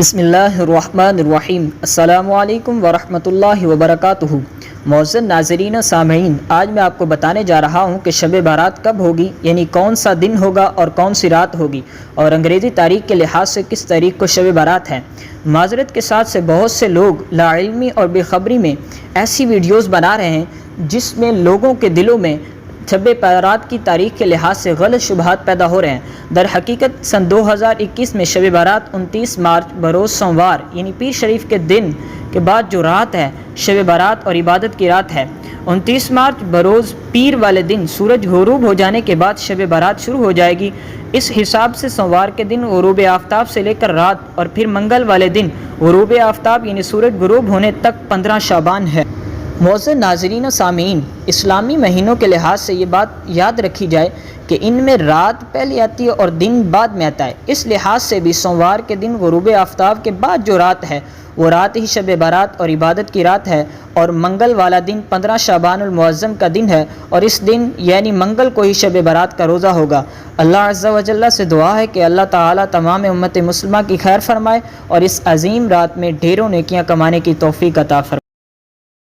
بسم اللہ الرحمن الرحیم۔ السلام علیکم ورحمۃ اللہ وبرکاتہ۔ معزز ناظرین و سامعین، آج میں آپ کو بتانے جا رہا ہوں کہ شب بارات کب ہوگی، یعنی کون سا دن ہوگا اور کون سی رات ہوگی، اور انگریزی تاریخ کے لحاظ سے کس تاریخ کو شب بارات ہے۔ معذرت کے ساتھ سے بہت سے لوگ لاعلمی اور بے خبری میں ایسی ویڈیوز بنا رہے ہیں جس میں لوگوں کے دلوں میں شب بارات کی تاریخ کے لحاظ سے غلط شبہات پیدا ہو رہے ہیں۔ در حقیقت سن 2021 میں شب بارات 29 مارچ بروز سوموار یعنی پیر شریف کے دن کے بعد جو رات ہے شب بارات اور عبادت کی رات ہے۔ 29 مارچ بروز پیر والے دن سورج غروب ہو جانے کے بعد شب بارات شروع ہو جائے گی۔ اس حساب سے سوموار کے دن غروب آفتاب سے لے کر رات اور پھر منگل والے دن غروب آفتاب یعنی سورج غروب ہونے تک 15 شعبان ہے۔ معزز ناظرین و سامعین، اسلامی مہینوں کے لحاظ سے یہ بات یاد رکھی جائے کہ ان میں رات پہلے آتی ہے اور دن بعد میں آتا ہے۔ اس لحاظ سے بھی سوموار کے دن غروب آفتاب کے بعد جو رات ہے وہ رات ہی شب بارات اور عبادت کی رات ہے، اور منگل والا دن 15 شعبان المعظم کا دن ہے، اور اس دن یعنی منگل کو ہی شب بارات کا روزہ ہوگا۔ اللہ عز و جل سے دعا ہے کہ اللہ تعالیٰ تمام امت مسلمہ کی خیر فرمائے اور اس عظیم رات میں ڈھیروں نیکیاں کمانے کی توفیق عطا فرمائے۔